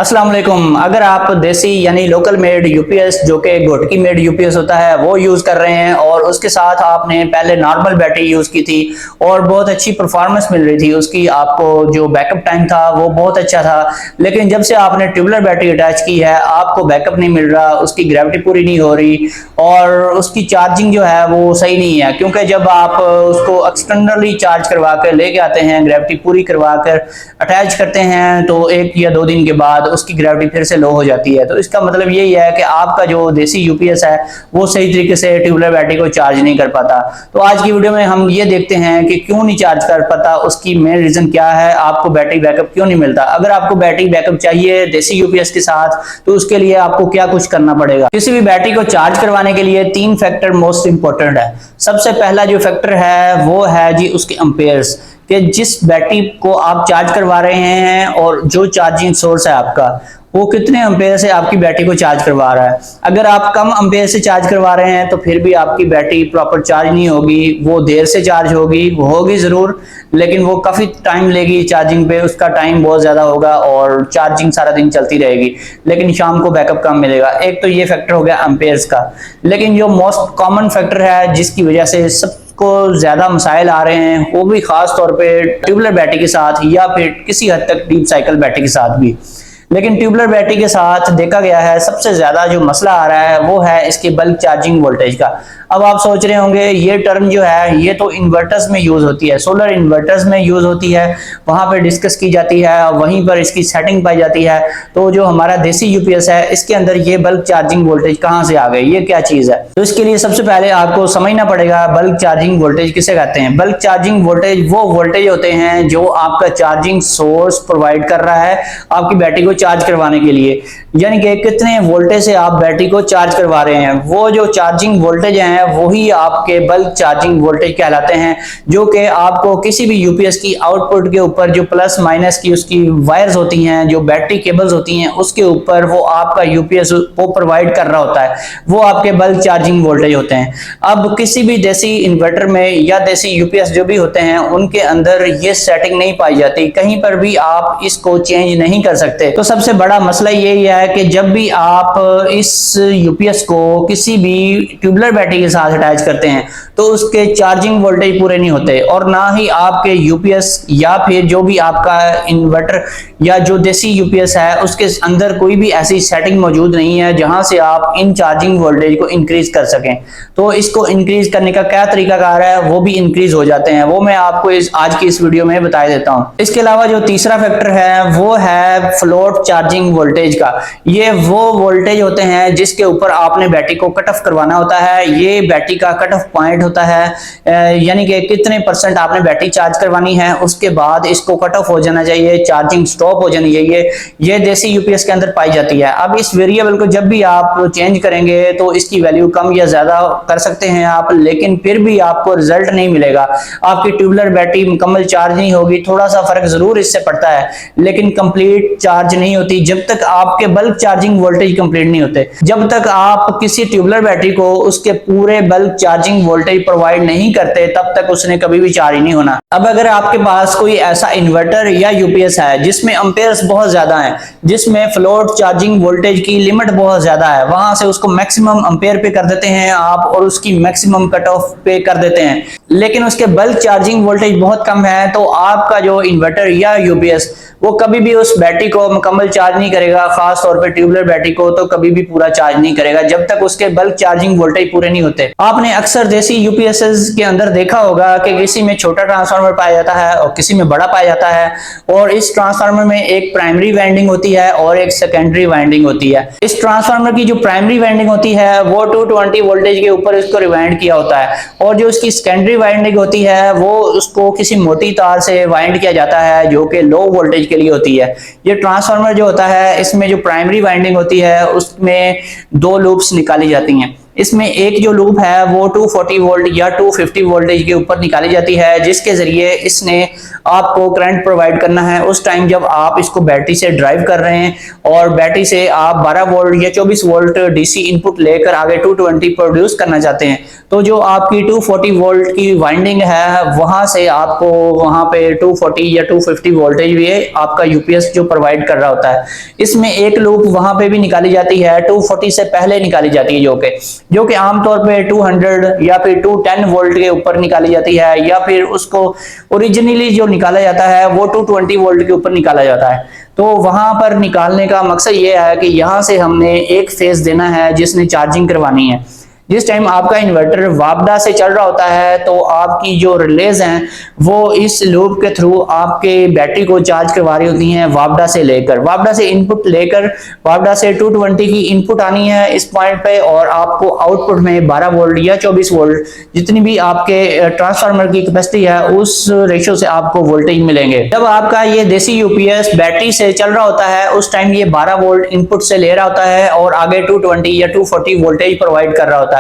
अस्सलाम वालेकुम। अगर आप देसी यानी लोकल मेड यूपीएस जो कि घोटकी मेड यूपीएस होता है वो यूज कर रहे हैं और उसके साथ आपने पहले नॉर्मल बैटरी यूज की थी और बहुत अच्छी परफॉर्मेंस मिल रही थी उसकी, आपको जो बैकअप टाइम था वो बहुत अच्छा था, लेकिन जब से आपने ट्यूबुलर बैटरी अटैच की है आपको बैकअप नहीं मिल रहा, उसकी ग्रेविटी पूरी नहीं हो रही और उसकी चार्जिंग जो है वो सही नहीं है। क्योंकि जब आप उसको एक्सटर्नली चार्ज करवा कर लेके आते हैं, ग्रेविटी पूरी करवा कर अटैच करते हैं, तो 1 या 2 दिन के बाद उसकी ग्रेविटी फिर से लो हो जाती है। तो इसका मतलब यही है कि आपका जो देसी यूपीएस है वो सही तरीके से ट्यूबुलर बैटरी को चार्ज नहीं कर पाता। तो आज की वीडियो में हम ये देखते हैं कि क्यों नहीं चार्ज कर पाता, उसकी मेन रीजन क्या है, आपको बैटरी बैकअप क्यों नहीं मिलता। अगर आपको बैटरी बैकअप चाहिए देसी यूपीएस के साथ तो उसके लिए आपको क्या कुछ करना पड़ेगा। किसी भी बैटरी को चार्ज करवाने के लिए 3 फैक्टर मोस्ट इंपॉर्टेंट है। सबसे पहला जो फैक्टर है वो है जी उसके एम्पेयर्स, कि जिस बैटरी को आप चार्ज करवा रहे हैं और जो चार्जिंग सोर्स है आपका वो कितने एम्पेयर से आपकी बैटरी को चार्ज करवा रहा है। अगर आप कम एम्पेयर से चार्ज करवा रहे हैं तो फिर भी आपकी बैटरी प्रॉपर चार्ज नहीं होगी, वो देर से चार्ज होगी, वो होगी जरूर लेकिन वो काफी टाइम लेगी चार्जिंग पे, उसका टाइम बहुत ज्यादा होगा और चार्जिंग सारा दिन चलती रहेगी लेकिन शाम को बैकअप कम मिलेगा। एक तो ये फैक्टर हो गया एम्पेयर्स का। लेकिन जो मोस्ट कॉमन फैक्टर है जिसकी वजह से सब को ज्यादा मसाइल आ रहे हैं वो भी खास तौर पे ट्यूबुलर बैटरी के साथ या फिर किसी हद तक डीप साइकिल बैटरी के साथ भी, लेकिन ट्यूबुलर बैटरी के साथ देखा गया है सबसे ज्यादा जो मसला आ रहा है वो है इसके बल्क चार्जिंग वोल्टेज का। अब आप सोच रहे होंगे ये टर्म जो है ये तो इन्वर्टर्स में यूज होती है, सोलर इन्वर्टर्स में यूज होती है, वहां पर डिस्कस की जाती है और वहीं पर इसकी सेटिंग पाई जाती है। तो जो हमारा देसी यूपीएस है इसके अंदर ये बल्क चार्जिंग वोल्टेज कहां से आ गई, ये क्या चीज है। तो इसके लिए सबसे पहले आपको समझना पड़ेगा बल्क चार्जिंग वोल्टेज किसे कहते हैं। बल्क चार्जिंग वोल्टेज वो वोल्टेज होते हैं जो आपका चार्जिंग सोर्स प्रोवाइड कर रहा है आपकी बैटरी को चार्ज करवाने के लिए, यानी कि कितने वोल्टेज से आप बैटरी को चार्ज करवा रहे हैं। वो जो चार्जिंग वोल्टेज हैं वही आपके बल्क चार्जिंग वोल्टेज कहलाते हैं, जो कि आपको किसी भी यूपीएस की आउटपुट के ऊपर जो प्लस माइनस की उसकी वायर्स होती हैं, जो बैटरी केबल्स होती हैं उसके ऊपर वो आपका यूपीएस वो प्रोवाइड कर रहा होता है, वो आपके बल्क चार्जिंग वोल्टेज होते हैं। अब किसी भी देसी इन्वर्टर में या देसी यूपीएस जो भी होते हैं उनके अंदर ये सेटिंग नहीं पाई जाती, कहीं पर भी आप इसको चेंज नहीं कर सकते। तो सबसे बड़ा मसला यही है कि जब भी आप इस यूपीएस को किसी भी ट्यूबुलर बैटरी के साथ अटैच करते हैं तो उसके चार्जिंग वोल्टेज पूरे नहीं होते और ना ही आपके यूपीएस या फिर जो भी आपका इन्वर्टर या जो देसी यूपीएस है उसके अंदर कोई भी ऐसी सेटिंग मौजूद नहीं है जहां से आप इन चार्जिंग वोल्टेज को इंक्रीज कर सकें। तो इसको इंक्रीज करने का क्या तरीकाकार है वो भी इंक्रीज हो जाते हैं, वो मैं आपको आज की इस वीडियो में बता देता हूं। इसके अलावा जो तीसरा फैक्टर है वो है फ्लोट चार्जिंग वोल्टेज का। ये वो वोल्टेज होते हैं जिसके ऊपर आपने बैटरी को कट ऑफ करवाना होता है। ये बैटरी का कट ऑफ पॉइंट होता है, यानी कि कितने परसेंट आपने बैटरी चार्ज करवानी है उसके बाद इसको कट ऑफ हो जाना चाहिए, चार्जिंग स्टॉप हो जानी चाहिए। ये देसी यूपीएस के अंदर पाई जाती है। अब इस वेरिएबल को जब भी आप चेंज करेंगे तो इसकी वैल्यू कम या ज्यादा कर सकते हैं आप, लेकिन फिर भी आपको रिजल्ट नहीं मिलेगा। आपकी ट्यूबुलर बैटरी मुकम्मल चार्ज नहीं होगी, थोड़ा सा फर्क जरूर इससे पड़ता है लेकिन कंप्लीट चार्ज नहीं होती जब तक आपके बल्क चार्जिंग वोल्टेज कंप्लीट नहीं होते। जब तक आप किसी ट्यूबुलर बैटरी को उसके पूरे बल्क चार्जिंग वोल्टेज प्रोवाइड नहीं करते तब तक उसने कभी भी चार्ज नहीं होना। अब अगर आपके पास कोई ऐसा इन्वर्टर या यूपीएस है जिसमें एम्पेयर्स बहुत ज्यादा हैं, जिसमें फ्लोट चार्जिंग वोल्टेज की लिमिट बहुत ज्यादा है, वहां से उसको मैक्सिमम एम्पेयर पे कर देते हैं आप और उसकी मैक्सिमम कट ऑफ पे कर देते हैं, लेकिन उसके बल्क चार्जिंग वोल्टेज बहुत कम है, तो आपका जो इन्वर्टर या यूपीएस वो कभी भी उस बैटरी को मुकम्मल चार्ज नहीं करेगा, खास तौर पे ट्यूबुलर बैटरी को तो कभी भी पूरा चार्ज नहीं करेगा जब तक उसके बल्क चार्जिंग वोल्टेज पूरे नहीं होते। आपने अक्सर देसी यूपीएस के अंदर देखा होगा कि किसी में छोटा ट्रांसफार्मर पाया जाता है और किसी में बड़ा पाया जाता है, और इस ट्रांसफार्मर में एक प्राइमरी वाइंडिंग होती है और एक सेकेंडरी वाइंडिंग होती है। इस ट्रांसफार्मर की जो प्राइमरी वाइंडिंग होती है वो 220 वोल्टेज के ऊपर इसको रिवाइंड किया होता है, और जो उसकी सेकेंडरी वाइंडिंग होती है वो उसको किसी मोटी तार से वाइंड किया जाता है जो कि लो वोल्टेज के लिए होती है। ये ट्रांसफार्मर जो होता है इसमें जो प्राइमरी वाइंडिंग होती है उसमें 2 लूप्स निकाली जाती हैं। इसमें एक जो लूप है वो 240 वोल्ट या 250 वोल्टेज के ऊपर निकाली जाती है, जिसके जरिए इसने आपको करंट प्रोवाइड करना है उस टाइम जब आप इसको बैटरी से ड्राइव कर रहे हैं और बैटरी से आप 12 वोल्ट या 24 वोल्ट डीसी इनपुट लेकर आगे 220 प्रोड्यूस करना चाहते हैं। तो जो आपकी 240 वोल्ट की वाइंडिंग है वहां से आपको वहां पे 240 या 250 वोल्टेज भी आपका यूपीएस जो प्रोवाइड कर रहा होता है। इसमें एक लूप वहां पे भी निकाली जाती है, 240 से पहले निकाली जाती है, जो कि आमतौर पे 200 या फिर 210 वोल्ट के ऊपर निकाली जाती है, या फिर उसको ओरिजिनली जो निकाला जाता है वो 220 वोल्ट के ऊपर निकाला जाता है। तो वहां पर निकालने का मकसद ये है कि यहां से हमने एक फेज देना है जिसने चार्जिंग करवानी है। जिस टाइम आपका इन्वर्टर वापडा से चल रहा होता है तो आपकी जो रिलेज हैं वो इस लूप के थ्रू आपके बैटरी को चार्ज करवा रही होती हैं। वापडा से इनपुट लेकर वापडा से 220 की इनपुट आनी है इस पॉइंट पे, और आपको आउटपुट में 12 वोल्ट या 24 वोल्ट जितनी भी आपके ट्रांसफार्मर की कैपेसिटी है उस रेशियो से आपको वोल्टेज मिलेंगे। जब आपका ये देसी यूपीएस बैटरी से चल रहा होता है उस टाइम ये 12 वोल्ट इनपुट से ले रहा होता है और आगे 220 या 240 वोल्टेज प्रोवाइड कर रहा होता है।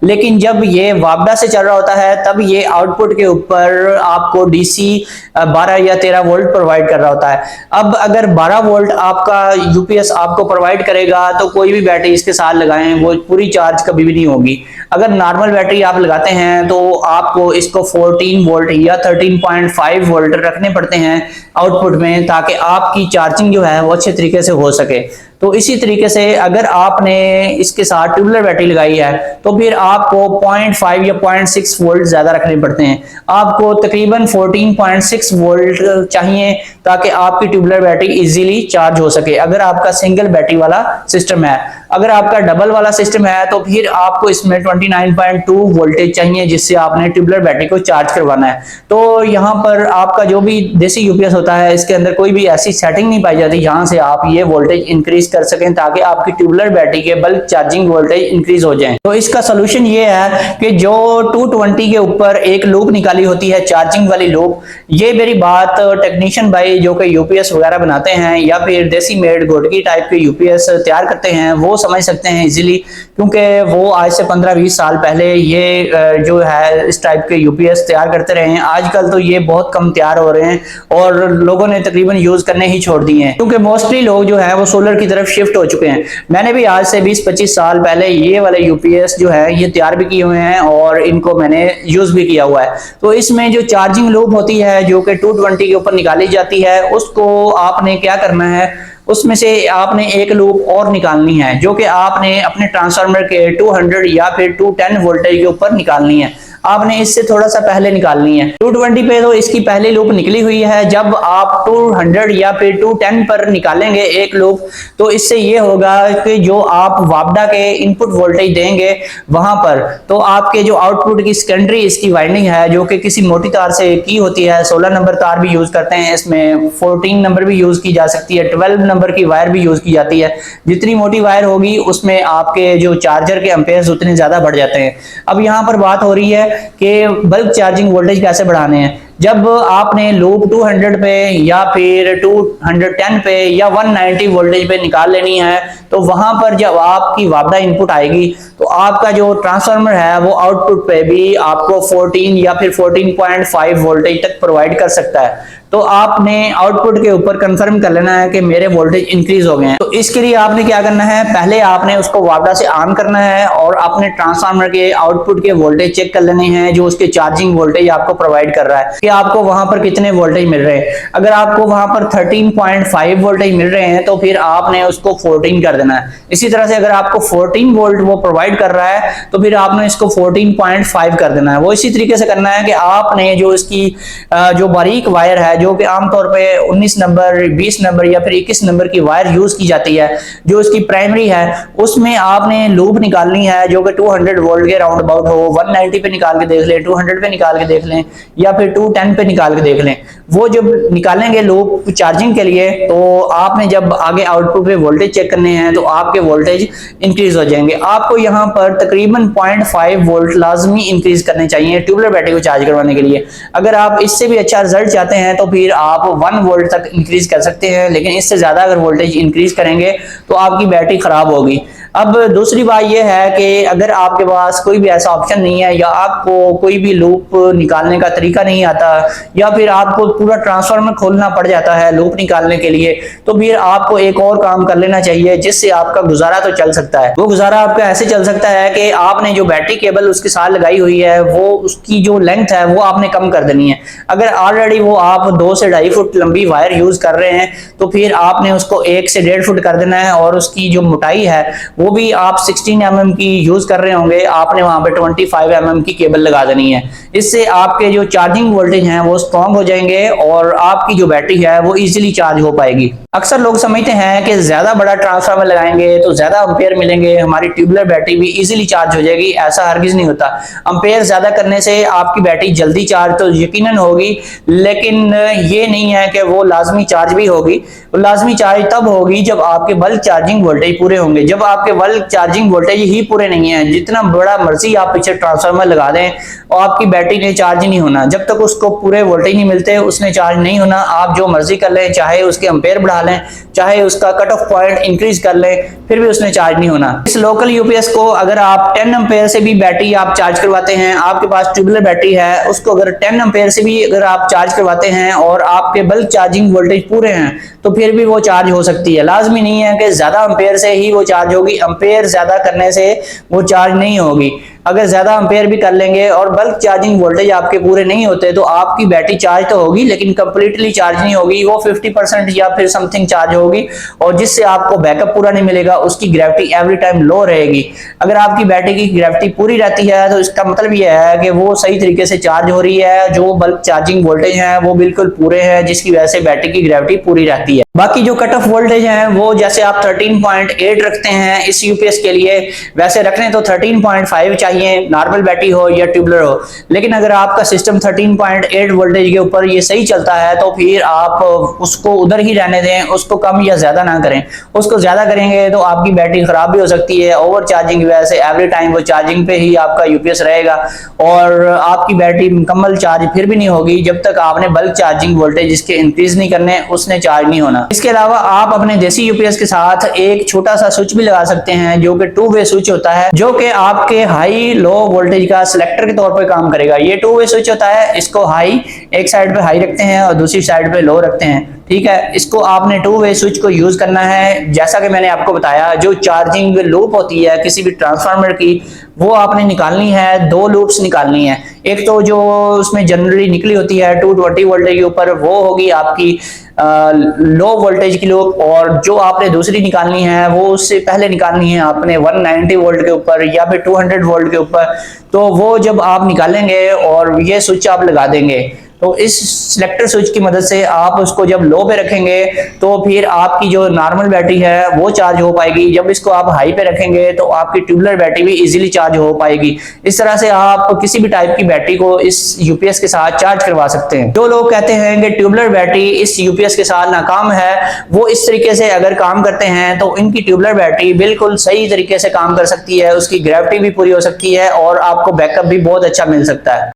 लेकिन जब ये वापडा से चल रहा होता है तब ये आउटपुट के ऊपर आपको डीसी 12 या 13 वोल्ट प्रोवाइड कर रहा होता है। अब अगर 12 वोल्ट आपका यूपीएस आपको प्रोवाइड करेगा तो कोई भी बैटरी इसके साथ लगाएं वो पूरी चार्ज कभी भी नहीं होगी। अगर नॉर्मल बैटरी आप लगाते हैं तो आपको इसको 14 वोल्ट या 13.5 वोल्ट रखने पड़ते हैं आउटपुट में, ताकि आपकी चार्जिंग जो है वो अच्छे तरीके से हो सके। तो इसी तरीके से अगर आपने इसके साथ ट्यूबुलर बैटरी लगाई है तो फिर आपको 0.5 या 0.6 वोल्ट ज्यादा रखने पड़ते हैं। आपको तकरीबन 14.6 वोल्ट चाहिए ताकि आपकी ट्यूबुलर बैटरी इजीली चार्ज हो सके, अगर आपका सिंगल बैटरी वाला सिस्टम है। अगर आपका डबल वाला सिस्टम है तो फिर आपको इसमें 29.2 वोल्टेज चाहिए जिससे आपने ट्यूबुलर बैटरी को चार्ज करवाना है। तो यहाँ पर आपका जो भी देसी यूपीएस होता है इसके अंदर कोई भी ऐसी सेटिंग नहीं पाई जाती जहां से आप ये वोल्टेज इंक्रीज कर सकें ताकि आपकी ट्यूबुलर बैटरी के बल्क चार्जिंग वोल्टेज इंक्रीज हो जाए। तो इसका सोल्यूशन ये है कि जो 220 के ऊपर एक लूप निकाली होती है चार्जिंग वाली लूप, ये मेरी बात टेक्नीशियन भाई जो कि यूपीएस वगैरह बनाते हैं या फिर देसी मेड घोटकी टाइप के यूपीएस तैयार करते हैं वो समझ सकते हैं इजीली, क्योंकि वो आज से 15-20 साल पहले ये जो है इस टाइप के यूपीएस तैयार करते रहे हैं। आजकल तो ये बहुत कम तैयार हो रहे हैं और लोगों ने तकरीबन यूज करने ही छोड़ दिए हैं, क्योंकि मोस्टली लोग जो है वो सोलर की तरफ शिफ्ट हो चुके हैं। मैंने भी आज से 20-25 साल पहले ये वाले यूपीएस जो है ये तैयार भी किए हुए हैं और इनको मैंने यूज भी किया हुआ है। तो इसमें जो चार्जिंग लूप होती है जो कि 220 के ऊपर निकाली जाती है उसको आपने क्या करना है, उसमें से आपने एक लूप और निकालनी है जो कि आपने अपने ट्रांसफार्मर के 200 या फिर 210 वोल्टेज के ऊपर निकालनी है। आपने इससे थोड़ा सा पहले निकालनी है। 220 पे तो इसकी पहली लूप निकली हुई है। जब आप 200 या फिर 210 पर निकालेंगे एक लूप तो इससे ये होगा कि जो आप वापडा के इनपुट वोल्टेज देंगे वहां पर तो आपके जो आउटपुट की सेकेंडरी इसकी वाइंडिंग है जो कि किसी मोटी तार से की होती है, 16 नंबर तार भी यूज करते हैं, इसमें 14 नंबर भी यूज की जा सकती है, 12 नंबर की वायर भी यूज की जाती है। जितनी मोटी वायर होगी उसमें आपके जो चार्जर के एम्पेयर्स उतने ज्यादा बढ़ जाते हैं। अब यहाँ पर बात हो रही है कि बल्क चार्जिंग वोल्टेज कैसे बढ़ाने हैं। जब आपने लूप 200 पे या फिर 210 पे या 190 वोल्टेज पे निकाल लेनी है तो वहां पर जब आपकी वापडा इनपुट आएगी तो आपका जो ट्रांसफार्मर है वो आउटपुट पे भी आपको 14 या फिर 14.5 वोल्टेज तक प्रोवाइड कर सकता है। तो आपने आउटपुट के ऊपर कंफर्म कर लेना है कि मेरे वोल्टेज इंक्रीज हो गए हैं। तो इसके लिए आपने क्या करना है, पहले आपने उसको वापडा से ऑन करना है और अपने ट्रांसफार्मर के आउटपुट के वोल्टेज चेक कर लेने हैं जो उसके चार्जिंग वोल्टेज आपको प्रोवाइड कर रहा है कि आपको वहां पर कितने वोल्टेज मिल रहे हैं। अगर आपको वहां पर 13.5 वोल्टेज मिल रहे हैं तो फिर आपने उसको 14 कर देना है। इसी तरह से अगर आपको 14 वोल्ट वो प्रोवाइड कर रहा है तो फिर आपने इसको 14.5 कर देना है। वो इसी तरीके से करना है कि आपने जो इसकी जो बारीक वायर है जो कि आमतौर पे 19 नंबर 20 नंबर या फिर 21 नंबर की वायर यूज की जाती है जो इसकी प्राइमरी है उसमें आपने लूप निकालनी है जो कि 200 वोल्ट के राउंड अबाउट हो। 190 पे निकाल के देख लें, 200 पे निकाल के देख लें या फिर 210 पे निकाल के देख लें। वो जब निकालेंगे लूप चार्जिंग के लिए तो आपने जब आगे आउटपुट पे वोल्टेज चेक करने हैं तो आपके वोल्टेज इंक्रीज हो जाएंगे। आपको यहाँ पर तकरीबन 0.5 वोल्ट लाजमी इंक्रीज करने चाहिए ट्यूबुलर बैटरी को चार्ज करवाने के लिए। अगर आप इससे भी अच्छा रिजल्ट चाहते हैं तो फिर आप 1 वोल्ट तक इंक्रीज कर सकते हैं, लेकिन इससे ज्यादा अगर वोल्टेज इंक्रीज करेंगे तो आपकी बैटरी खराब होगी। अब दूसरी बात यह है कि अगर आपके पास कोई भी ऐसा ऑप्शन नहीं है, या आपको कोई भी लूप निकालने का तरीका नहीं आता, या फिर आपको पूरा ट्रांसफार्मर खोलना पड़ जाता है लूप निकालने के लिए, तो फिर आपको एक और काम कर लेना चाहिए जिससे आपका गुजारा तो चल सकता है। वो गुजारा आपका ऐसे चल सकता है कि आपने जो बैटरी केबल उसके साथ लगाई हुई है, वो उसकी जो लेंथ है वो आपने कम कर देनी है। अगर ऑलरेडी वो आप 2 से 2.5 फुट लंबी वायर यूज कर रहे हैं, तो फिर आपने उसको 1 से 1.5 फुट कर देना है, और उसकी जो मोटाई है वो भी आप 16 mm की यूज कर रहे होंगे, आपने वहां पे 25 mm की केबल लगा देनी है। इससे आपके जो चार्जिंग वोल्टेज हैं वो स्ट्रांग हो जाएंगे और आपकी जो बैटरी है वो इजीली चार्ज हो पाएगी। अक्सर लोग समझते हैं कि ज्यादा बड़ा ट्रांसफार्मर लगाएंगे तो ज्यादा एम्पेयर मिलेंगे, हमारी ट्यूबुलर बैटरी भी इजीली चार्ज हो जाएगी। ऐसा हरगिज नहीं होता। एम्पेयर ज्यादा करने से आपकी बैटरी जल्दी चार्ज तो यकीनन होगी, लेकिन ये नहीं है कि वो लाजमी चार्ज भी होगी। लाजमी चार्ज तब होगी जब आपके बल्क चार्जिंग वोल्टेज पूरे होंगे। जब आपके बल्क चार्जिंग वोल्टेज ही पूरे नहीं है, जितना बड़ा मर्जी आप पीछे ट्रांसफार्मर लगा दें और आपकी बैटरी ने चार्ज नहीं होना। जब तक उसको पूरे वोल्टेज नहीं मिलते उसने चार्ज नहीं होना। आप जो मर्जी कर लें, चाहे उसके एम्पेयर बढ़ा लें, चाहे उसका कट ऑफ पॉइंट इंक्रीज कर लें, फिर भी उसने चार्ज नहीं होना। इस लोकल यूपीएस को अगर आप 10 एम्पेयर से भी बैटरी आप चार्ज करवाते हैं, आपके पास ट्यूबुलर बैटरी है, उसको अगर 10 एम्पेयर से भी अगर आप चार्ज करवाते हैं और आपके बल्क चार्जिंग वोल्टेज पूरे हैं, तो फिर भी वो चार्ज हो सकती है। लाजमी नहीं है कि ज्यादा एम्पेयर से ही वो चार्ज होगी। एम्पेयर ज्यादा करने से वो चार्ज नहीं होगी। अगर ज्यादा एम्पेयर भी कर लेंगे और बल्क चार्जिंग वोल्टेज आपके पूरे नहीं होते, तो आपकी बैटरी चार्ज तो होगी लेकिन कंप्लीटली चार्ज नहीं होगी। वो 50% या फिर समथिंग चार्ज होगी, और जिससे आपको बैकअप पूरा नहीं मिलेगा। उसकी ग्रेविटी एवरी टाइम लो रहेगी। अगर आपकी बैटरी की ग्रेविटी पूरी रहती है तो इसका मतलब यह है कि वो सही तरीके से चार्ज हो रही है, जो बल्क चार्जिंग वोल्टेज है वो बिल्कुल पूरे हैं, जिसकी वजह से बैटरी की ग्रेविटी पूरी रहती है। बाकी जो कट ऑफ वोल्टेज है वो जैसे आप 13.8 रखते हैं इस यूपीएस के लिए, वैसे रखने तो 13.5 चाहिए, नॉर्मल बैटरी हो या ट्यूबुलर हो। लेकिन अगर आपका सिस्टम 13.8 वोल्टेज के ऊपर ये सही चलता है, तो फिर आप उसको उधर ही रहने दें, उसको कम या ज्यादा ना करें। उसको ज्यादा करेंगे तो आपकी बैटरी खराब भी हो सकती है। ओवर चार्जिंग की वजह से एवरी टाइम वो चार्जिंग पे ही आपका यूपीएस रहेगा, और आपकी बैटरी मुकम्मल चार्ज फिर भी नहीं होगी जब तक आपने बल्क चार्जिंग वोल्टेज इसके इंक्रीज नहीं करने, उसने चार्ज नहीं होना। इसके अलावा आप अपने देसी यूपीएस के साथ एक छोटा सा स्विच भी लगा सकते हैं, जो कि 2 वे स्विच होता है, जो कि आपके हाई लो वोल्टेज का सिलेक्टर के तौर पर काम करेगा। ये 2 वे स्विच होता है। इसको हाई एक साइड पे हाई रखते हैं और दूसरी साइड पे लो रखते हैं। ठीक है, इसको आपने 2 वे स्विच को यूज करना है। जैसा कि मैंने आपको बताया, जो चार्जिंग लूप होती है किसी भी ट्रांसफार्मर की, वो आपने निकालनी है। 2 लूप्स निकालनी है। एक तो जो उसमें जनरली निकली होती है 220 वोल्टेज के ऊपर, वो होगी आपकी लो वोल्टेज की लूप, और जो आपने दूसरी निकालनी है वो उससे पहले निकालनी है आपने 190 वोल्ट के ऊपर या फिर 200 वोल्ट के ऊपर। तो वो जब आप निकालेंगे और ये स्विच आप लगा देंगे, तो इस सिलेक्टर स्विच की मदद से आप उसको जब लो पे रखेंगे तो फिर आपकी जो नॉर्मल बैटरी है वो चार्ज हो पाएगी। जब इसको आप हाई पे रखेंगे तो आपकी ट्यूबुलर बैटरी भी इजीली चार्ज हो पाएगी। इस तरह से आप किसी भी टाइप की बैटरी को इस यूपीएस के साथ चार्ज करवा सकते हैं। जो लोग कहते हैं कि ट्यूबुलर बैटरी इस यूपीएस के साथ नाकाम है, वो इस तरीके से अगर काम करते हैं तो इनकी ट्यूबुलर बैटरी बिल्कुल सही तरीके से काम कर सकती है। उसकी ग्रेविटी भी पूरी हो सकती है और आपको बैकअप भी बहुत अच्छा मिल सकता है।